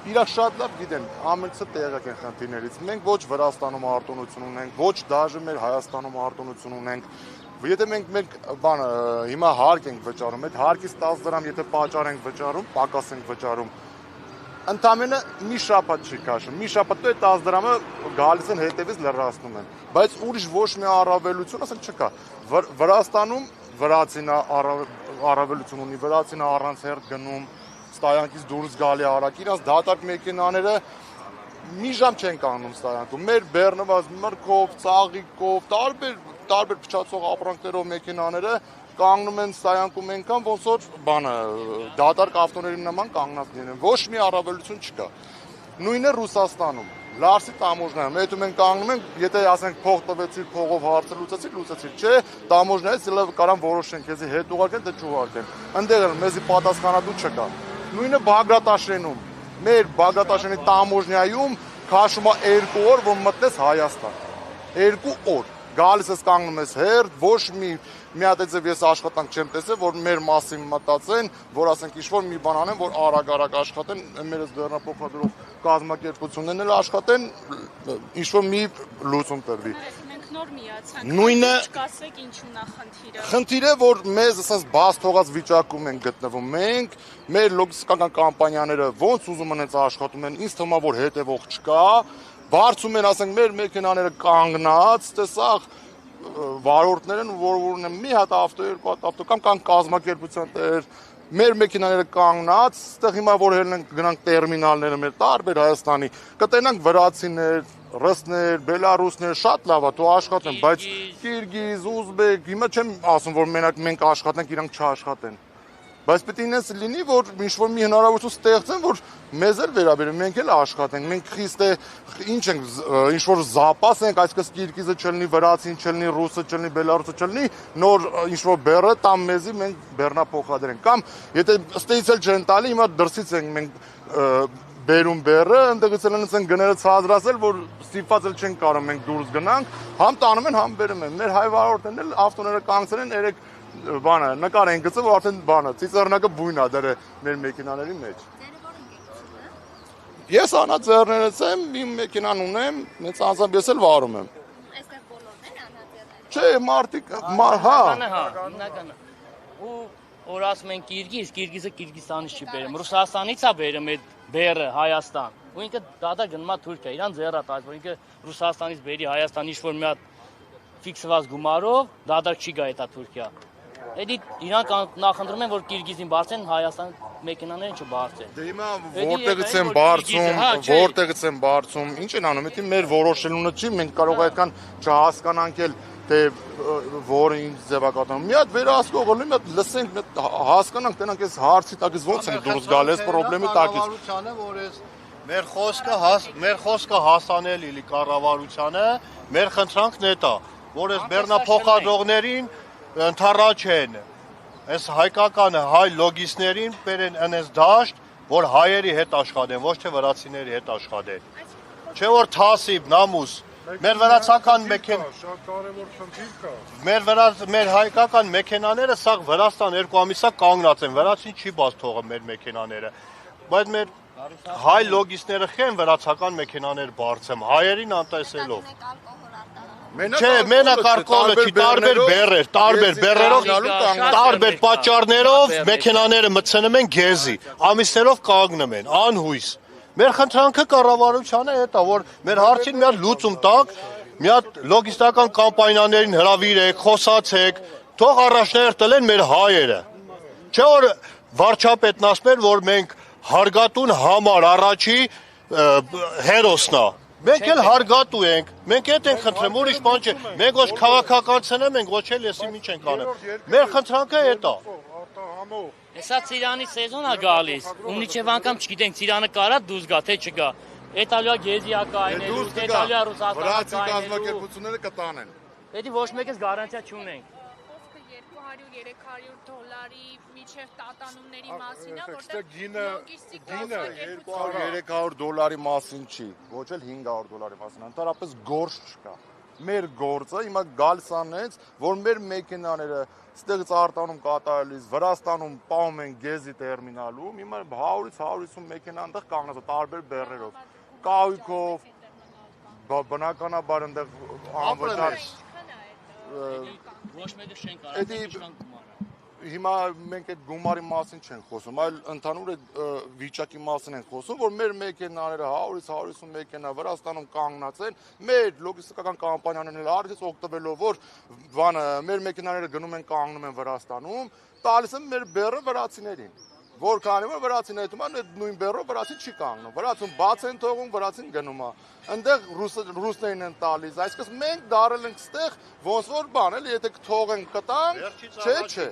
իրար շատ լավ գիտեն, ամենցը տեղակ են խնդիրներից։ Մենք ոչ Վրաստանում արտոնություն ունենք, ոչ դաժե մեր Հայաստանում արտոնություն ունենք։ Եթե մենք բանը հիմա հարկ ենք վճարում, այդ հարկից 10 դրամ եթե պատճառ ենք վճարում, պակաս ենք վճարում, ընդամենը մի շաբաթ չի քաշում։ Մի շաբաթ այդ 10 դրամը գալիս են հետևից լրացնում են։ Բայց ուրիշ ոչ մի առավելություն, ասենք չկա։ Վրաստանում վրացին առավելություն ունի, վրացին առանց հերթ գնում, ստայանքից դուրս գալի արագ, իրաց դատարկ մեքենաները մի ժամ չեն կանգնում ստայանքում։ Մեր բեռնված մրգով, ծաղիկով, տարբեր փչացող ապրանքներով մեքենաները կանգնում են ստայանքում այնքան, ոնց որ բանը դատարկ ավտոների նման կանգնած լինեն։ Ոչ մի առավելություն չկա։ Նույնը Ռուսաստանում։ Լարսի տամոժնայում, հետո մենք կանգնում ենք, եթե ասենք փող տվեցիր, փողով հարցը լուծեցիր, չէ, տամոժնայից լավ կարան որոշեն, քեզի հետ ուղարկեն, թե չուղարկեն։ Այնտեղ էլ մեզի պատասխանատու չկա։ Նույնը Բագրատաշենում, մեր Բագրատաշենի տամոժնայում քաշում է 2 օր, որ մտնես Հայաստան։ 2 օր։ Գալիս ես կանգնում ես հերթ, ոչ մի հատ ես աշխատանք չեմ տեսել, որ մեր մասին մտածեն, որ ասենք ինչ-որ մի բան անեն, որ արագ աշխատեն, մերս դեռնափոխադրող կազմակերպություններն էլ աշխատեն, ինչ-որ մի լուծում տրվի։ Մենք նոր միացանք։ Նույնը կասեք ինչու նա խնդիրը։ Խնդիրը, որ մեզ ասած բաց թողած վիճակում են գտնվում մենք, մեր լոգիստիկական կամպանիաները ոնց ուզում են աշխատում են, ինձ թվում է, որ հետևող չկա, բարձում են, ասենք, մեր մեքենաները կանգնած, տեսախ վարորդներ են, որ ունեն մի հատ ավտո, երկու հատ ավտո, կամ կազմակերպության տեր, մեր մեքենաները կանգնած, այստեղ հիմա որ հելնենք գնանք տերմինալները մեր տարբեր Հայաստանի, կտենանք վրացիներ, ռուսներ, բելարուսներ, շատ լավ է, թող աշխատեն, բայց կիրգիզ, ուզբեկ, հիմա չեմ ասում, որ մենակ մենք աշխատենք, իրանք չաշխատեն։ Բայց պետք է ինձ լինի, որ ինչ-որ մի հնարավորություն ստեղծեն, որ մեզ էլ վերաբերեն, մենք էլ աշխատենք, մենք խիստ ինչ ենք, ինչ-որ զապաս ենք, այսպես կիրգիզը չլինի, վրացին չլինի, ռուսը չլինի, բելարուսը չլինի, նոր ինչ-որ բեռը տամ մեզի մենք բեռնափոխադրենք, կամ եթե ստեից էլ չեն տալի, հիմա դրսից ենք մենք բերում բեռը, ընդդեղից էլ են գները ցածրացել, որ ստիպված էլ չեն կարող մենք դուրս գնանք, համ տանում են, համ բերում են։ Մեր հայ վարորդներն էլ ավտոները կանգնեցել են, երեք բանը նկար են գծել, որ արդեն բանը ծիծեռնակը բույն է դերը մեր մեքենաների մեջ։ Ես անաձեռներս եմ, իմ մեքենան ունեմ, մեծ անձամբ ես էլ վարում եմ։ Այստեղ բոլորն են անաձեռները։ Չէ, մարդիկ, հիմնականը։ Ու որ ասում են Կիրգիզը Կիրգիզստանից չի բերում, Ռուսաստանից է բերում այդ բեռը Հայաստան։ Ու ինքը դադա գնում է Թուրքիա, իրան ձեռա տալիս, որ ինքը Ռուսաստանից բերի Հայաստան ինչ-որ մի հատ ֆիքսված գումարով, դադար չի գա այդ Թուրքիա։ Էդի իրանք նախընտրում են, որ Կիրգիզին բարձեն, Հայաստան մեքենաներին չբարձեն։ Դե հիմա որտեղից են բարձում, ինչ են անում, դա մեր որոշելունը չի, մենք կարող այդքան չհասկանանք էլ թե որը ինչ ձևակատանում։ Մի հատ վերահսկողը լինի, մի հատ լսենք, մի հատ հասկանանք, տենանք այս հարցի տակից ոնց են դուրս գալ այս խնդրի տակից։ Որ այս մեր խոսքը հասանելի լի կառավարությանը, մեր խնդրանքն է դա, որ այս բեռնափոխադրողներին ընդառաջեն, այս հայկականը հայ լոգիստներին բերեն այնպես դաշտ, որ հայերի հետ աշխատեն, ոչ թե վրացիների հետ աշխատեն։ Չէ որ թասիբ, նամուս, մեր վրացական մեր հայկական մեքենաները սա Վրաստան 2 ամիսա կանգնած են, վրացին չի բաց թողը մեր մեքենաները, բայց մեր հայ լոգիստները խեն վրացական մեքենաներ բարձեմ, հայերին անտեսելով։ Չէ, մենակ ալկոհոլը չի, տարբեր բեռեր, տարբեր բեռերով, տարբեր պատճառներով մեքենաները մտցնում են գեզի, ամիսներով կանգնում են, անհույս։ Մեր խնդրանքը կառավարությանը է դա, որ մեր հարցին մի հատ լուծում տակ, մի հատ լոգիստական կամպանիաներին հրավիրեք, խոսացեք, թող առաջներ տլեն մեր հայերը։ Չէ որ վարչապետն ասում էր, որ մենք հարգատուն համար առաջի հերոսնա։ Մենք էլ հարգատու ենք, մենք էդ ենք խնդրում, ուրիշ բան չէ, մենք ոչ քաղաքականցնեմ ենք, ոչ էլ եսի ինչ ենք անում։ Մեր խնդրանքը է դա։ Հեսա Ծիրանի սեզոնը գալիս, ու մինչև անգամ չգիտենք Ծիրանը կարա դուրս գա, թե չգա։ Էտալիա Գեզիա կայնելու, Էտալիա Ռուսաստանը վրացի կազմակերպությունները կտանեն։ Էդի ոչ մեկս գարանտիա չունենք։ $200-300 միջև տատանումների մասին է, որտեղ գինը $200-300 մասին չի, ոչ էլ $500 մասին, ընդհանրապես գործ չկա։ մեր գործը հիմա գալիս անեց, որ մեր մեքենաները ստեղից արտանում կատարելիս Վրաստանում պահում են գեզի տերմինալում, հիմա 100-ից 150 մեքենա այնտեղ կանգնած է տարբեր բեռներով, կահույքով, բնականաբար այնտեղ անվճար Ոչ մեկը չեն կարող ինչքան գումարը։ Հիմա մենք այդ գումարի մասին չենք խոսում, այլ ընդհանուր այդ վիճակի մասին ենք խոսում, որ մեր մեքենաները 100-ից 150 մեքենա Վրաստանում կանգնած են, մեր լոգիստիկական կամպանիաներն էլ արդյոք օգտվելով, որ բանը մեր մեքենաները գնում են կանգնում են Վրաստանում, տալիս են մեր բեռը վրացիներին։ Որքանի որ վրացին այդում են այդ նույն բեռով վրացին չի կանգնում։ Վրացուն բաց են թողում, վրացին գնում է։ Այնտեղ ռուսներին են տալիս, այսպես մենք դարել ենք ստեղ ոնց որ բան էլ, եթե թողենք կտանք, չէ։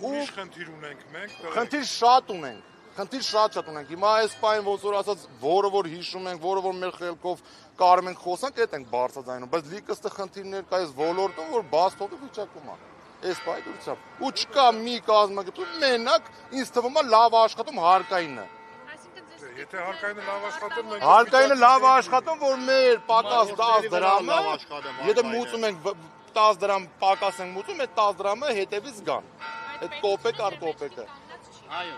Ուրիշ խնդիր ունենք մենք։ Խնդիր շատ ունենք։ Խնդիր շատ ունենք։ Հիմա այս պայն ոնց որ ասած, որը որ հիշում ենք, որը որ մեր խելքով կարում ենք խոսանք, այդ ենք բարձրացնում, բայց լիքստը խնդիրներ կա այս ոլորտում, որ բաց թողի վիճակում է։ Այս բայդրությամբ։ Ու չկա մի կազմակերպություն մենակ ինձ թվում է լավ աշխատում հարկայինը։ Եթե հարկայինը լավ աշխատում, մենք Հարկայինը լավ աշխատում, որ մեր պակաս 10 դրամը, եթե մուծում ենք 10 դրամ պակաս ենք մուծում, այդ 10 դրամը հետևից գան։ Այդ կոպեկ առ կոպեկը։ Այո։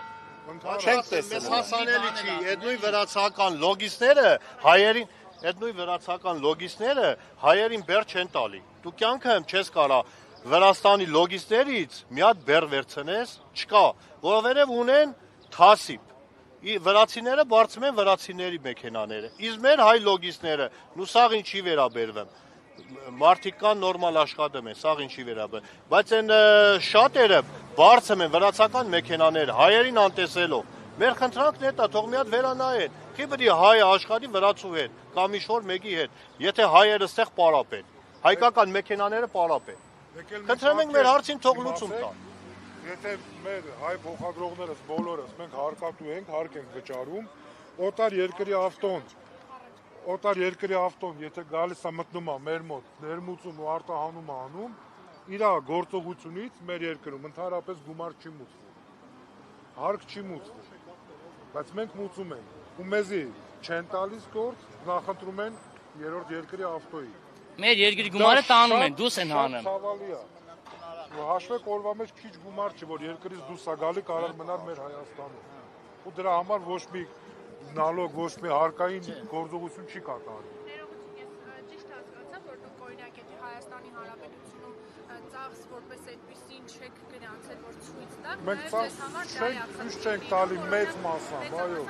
Չենք տեսել։ Մեզ հասանելի չի, այդ նույն վրացական լոգիստները հայերին, այդ նույն վրացական լոգիստները հայերին բեր չեն տալի։ Դու կյանքում չես կարա Վրաստանի լոգիստերից մի հատ բեր վերցնես, չկա, որովհետև ունեն թասիպ։ Վրացիները բարձում են վրացիների մեքենաները։ Իսկ մեր հայ լոգիստները, նու սաղ ինչի վերաբերվեմ։ Մարդիկ կան նորմալ աշխատում են, սաղ ինչի վերաբերվեմ։ Բայց այն շատերը բարձում են վրացական մեքենաները, հայերին անտեսելով։ Մեր խնդրանքն է դա, թող մի հատ վերանայեն։ Չի պետք է հայը աշխատի վրացու հետ, կամ ինչ-որ մեկի հետ, եթե հայերը ստեղ պարապեն։ Հայկական մեքենաները պարապեն։ Խնդրեմ ենք մեր հարցին թող լուծում տան։ Եթե մեր հայ փոխադրողներս բոլորս մենք հարկատու ենք, հարկ ենք վճարում, օտար երկրի ավտոն, եթե գալիս է մտնում է մեր մոտ, ներմուծում ու արտահանում է անում, իր գործողությունից մեր երկրում ընդհանրապես գումար չի մուծվում։ Հարկ չի մուծվում։ Բայց մենք մուծում ենք։ Ու մեզի չեն տալիս գործ, նախընտրում են երրորդ երկրի ավտոյի։ Մեր երկրի գումարը տանում են, դուրս են հանում։ Ցավալի է։ Հաշվեք օրվա մեջ քիչ գումար չի, որ երկրից դուրս է գալի կարող մնալ մեր Հայաստանում։ Ու դրա համար ոչ մի նալոգ, ոչ մի հարկային գործողություն չի կատարվում։ Ես ճիշտ հասկացա, որ դուք օրինակ եթե Հայաստանի Հանրապետությունում ծախս որպես այդպեսին չեք գրանցել, որ ցույց տաք, Մենք ծախս չենք տալի մեծ մասամբ, այո։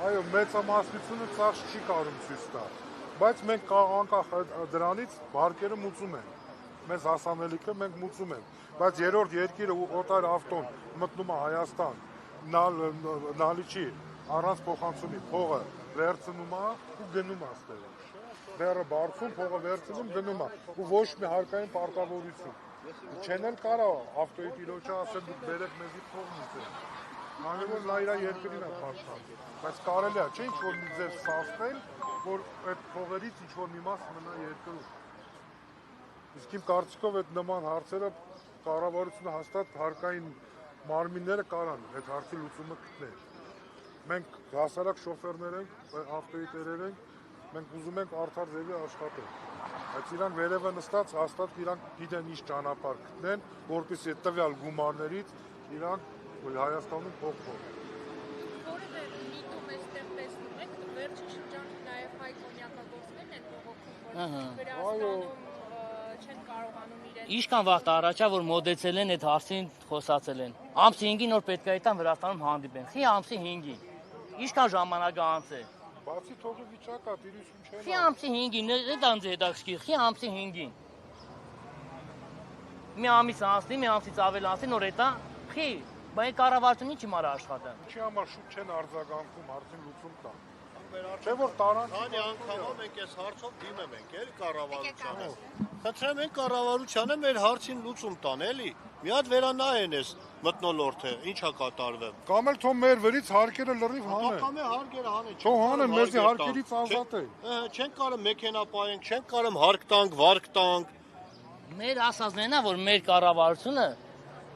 Այո, մեծամասնությունը ծախս չի կարող ցույց տալ։ Բայց մենք անկախ դրանից հարկերը մուծում ենք։ Մեզ հասանելիքը մենք մուծում ենք, բայց երրորդ երկիրը օտար ավտոն մտնում է Հայաստան, նալիչի առանց փոխանցումի փողը վերցնում է ու գնում է այստեղ։ Բեռը բարձում, փողը վերցնում, գնում է ու ոչ մի հարկային պարտավորություն։ Չեն էլ կարող ավտոյի տիրոջը ասել դուք բերեք մեզի փող մուծեք։ Քանի որ նա իր երկրին է փոխանցում, բայց կարելի է, չէ՞ ինչ-որ մի ձև սասնել, որ այդ փողերից ինչ-որ մի մաս մնա երկրում։ Իսկ իմ կարծիքով այդ նման հարցերը կառավարությունը հաստատ հարկային մարմինները կարան այդ հարցի լուծումը գտնել։ Մենք հասարակ շոֆերներ ենք, ավտոյի տերեր ենք, մենք ուզում ենք արդար ձևի աշխատել։ Բայց իրանք վերևը նստած հաստատ իրանք գիտեն ինչ ճանապարհ գտնեն, որպեսզի այդ տվյալ գումարներից իրանք Հայաստանում փող փոխեն։ Որևէ միտում էստեղ տեսնում եք, վերջին շրջանում նաև հայ կոնյակագործներն են բողոքում, որ չեն կարողանում իրեն։ Ինչքան վաղ առաջա որ մոդեցել են այդ հարցին խոսացել են։ Ամսի 5-ին որ պետք է այդտան Վրաստանում հանդիպեն։ Խի ամսի 5-ին։ Ինչքան ժամանակ անց է։ Բացի թողի վիճակա, տիրություն չեն։ Խի ամսի 5-ին, այդ անձ հետաքրքիր, խի ամսի 5-ին։ Մի ամիս անցնի, մի ամսից ավել անցնի, նոր հետա, խի, բայց կառավարությունը ինչի մարա աշխատան։ Ինչի համար շուտ չեն արձագանքում, արդեն լուծում տան։ Չէ՞ որ տարան։ Քանի անգամ մենք այս հարցով դիմում ենք էլի կառավարությանը։ Խնդրեմ ենք կառավարությանը մեր հարցին լուծում տան էլի։ Մի հատ վերանայեն այս մթնոլորտը, ինչա կատարվում։ Կամ էլ թող մեր վրից հարկերը լրիվ հանեն։ Կամ է հարկերը հանեն։ Թող հանեն, մեզի հարկերից ազատեն։ Չենք կարող մեքենա պահենք, չենք կարող հարկ տանք, վարկ տանք։ Մեր ասածներն է, որ մեր կառավարությունը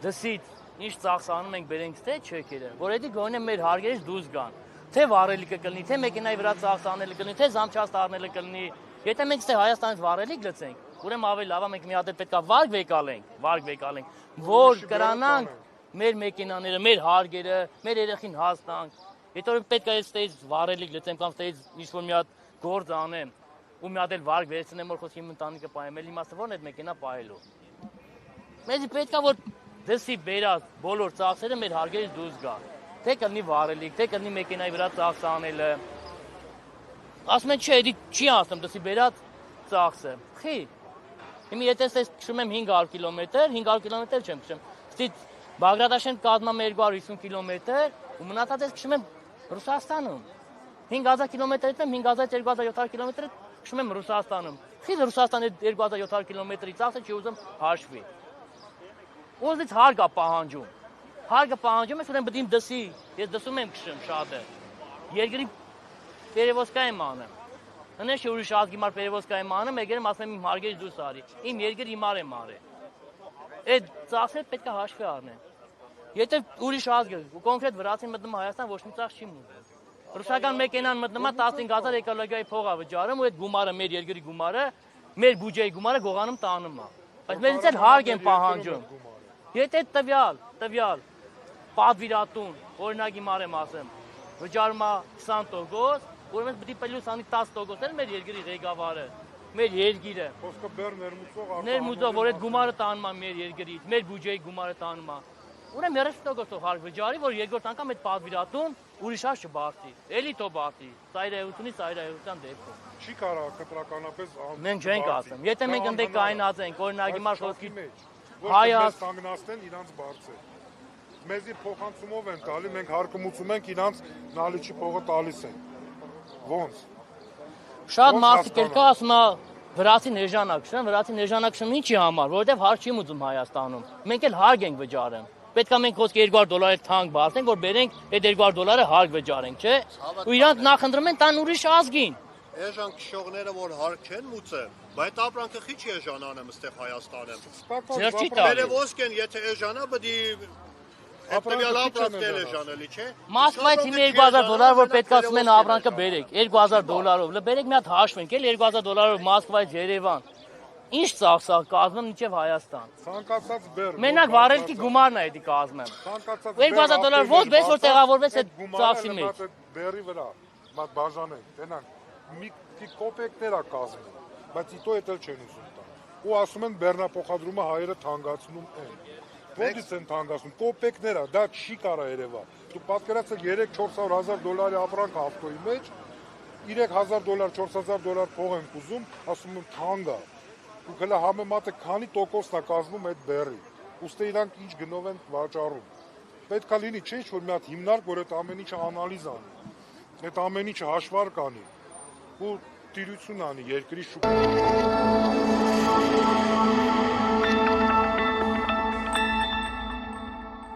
դսից ինչ ծախսանում ենք բերենք թե չեկերը, որ էդի գոնե մեր հարկերից դուրս գան։ Թե վարելիքը կլինի, թե մեքենայի վրա ծախս անելը կլինի, թե զամչաստ առնելը կլինի, Եթե մենք ստե Հայաստանից վառելիք լցենք, ուրեմն ավելի լավ է մենք մի հատ պետքա վարկ վեկալենք, որ կրանանք մեր մեքենաները, մեր հարգերը, մեր երեխին հաստանք։ Եթե որ պետք է այստեղից վառելիք լցեմ կամ այստեղից ինչ-որ մի հատ գործ անեմ ու մի հատ էլ վարկ վերցնեմ, որ խոսքի իմ ընտանիքը պահեմ, էլ իմաստը ո՞րն է այդ մեքենա պահելու։ Մեզ պետք է որ դրսի բերած բոլոր ծախսերը մեր հարգերից դուրս գան։ Թե կլինի վառելիք, թե կլինի մեքենայի վրա ծախս անելը։ Ասում են չէ, դա չի ասում դրսի բերած ծախսը։ Խի։ Հիմա եթե ես քշում եմ 500 կիլոմետր, 500 կիլոմետր չեմ քշում։ Ստից Բաղդադաշեն կազմում 250 կիլոմետր ու մնացած ես քշում եմ Ռուսաստանում։ 5000 կիլոմետրից եմ 5700 կիլոմետր քշում եմ Ռուսաստանում։ Խի Ռուսաստանի 2700 կիլոմետրի ծախսը չի ուզում հաշվի։ Ոզից հարգա պահանջում։ Հարգը պահանջում ես, ուրեմն պետք է դսի, ես դսում եմ քշում շատ է։ Երկրի Պերևոսկա եմ անում։ Հենց չէ ուրիշ ազգի մար Պերևոսկա եմ անում, եկերեմ ասեմ իմ հարգերից դուրս արի։ Իմ երկրի հիմար եմ արել։ Այդ ծախսերը պետք է հաշվի առնեն։ Եթե ուրիշ ազգը կոնկրետ վրացին մտնում Հայաստան ոչ մի ծախս չի մուծում։ Ռուսական մեքենան մտնում է 15000 էկոլոգիայի փող է վճարում ու այդ գումարը մեր երկրի գումարը, մեր բյուջեի գումարը գողանում տանում է։ Բայց մեզից էլ հարկ են պահանջում։ Եթե տվյալ պատվիրատուն, օրինակ հիմար եմ ասեմ, վճարում է 20%, ուրեմն պետք է պլյուսանի 10% էլ մեր երկրի ղեկավարը, մեր երկիրը։ Խոսքը բեր ներմուծող, որ այդ գումարը տանում է մեր երկրից, մեր բյուջեի գումարը տանում է։ Ուրեմն 30% հարկ վճարի, որ երկրորդ անգամ այդ պատվիրատուն ուրիշ հաշ չբարձի։ Էլի թո բարձի, ծայրահեղության դեպքում։ Չի կարա կտրականապես մենք չենք ասում։ Եթե մենք ընդ կայնացենք, օրինակ հիմա խոսքի Հայաստան կանգնացնեն իրանց բարձր։ Մեզի փոխանցումով են տալի, մենք հարկմուծում ենք իրանց նալիչի փողը տալիս են։ Ոնց։ Շատ մարդիկ էլ կա ասում է վրացի ներժանակշն ինչի համար, որովհետև հարկ չի մուծում Հայաստանում։ Մենք էլ հարկ ենք վճարում։ Պետք է մենք խոսքի $200 թանկ բարձենք, որ բերենք այդ $200 հարկ վճարենք, չէ՞։ Ու իրանք նախընտրում են տան ուրիշ ազգին։ Էժան քշողները որ հարկ չեն մուծել, բայց ապրանքը քիչ էժան անեմ ստեղ Հայաստանում։ Ձեռքի տալի։ Պերևոսկեն եթե էժանա, պետք է ապրանքն էժան էլի, չէ։ Մոսկվայից հիմա $2000 որ պետք է ասում են ապրանքը բերեք, $2000-ով։ Բերեք մի հատ հաշվենք, էլ $2000-ով Մոսկվայից Երևան։ Ինչ ծախսա կազմում մինչև Հայաստան։ Ցանկացած բեր։ Մենակ վառելքի գումարն է դա կազմում։ Ցանկացած $2000 ո՞ց բես որ տեղավորվեց այդ ծախսի մեջ։ Բերի վրա, մատ բաժանենք, տենանք։ Մի կոպեկներ է կազմում, բայց իտո էլ չեն ուզում տան։ Ու ասում են բեռնափոխադրումը հայերը թանկացնում են։ Ո՞նց են թանկացնում։ Կոպեկներ է, դա չի կարա երևա։ Դու պատկերացրեք $300-400 ապրանք ավտոյի մեջ, $3000, $4000 փող են ուզում, ասում են թանկ է։ Ու գլա համեմատը քանի տոկոսն է կազմում այդ բերի։ Ուստի իրանք ինչ գնով են վաճառում։ Պետք է լինի չէ՞ որ մի հատ հիմնարկ, որ այդ ամեն ինչը անալիզ անի։ Այդ ամեն ինչը հաշվարկ անի։ Ու տիրություն անի երկրի շուկայում։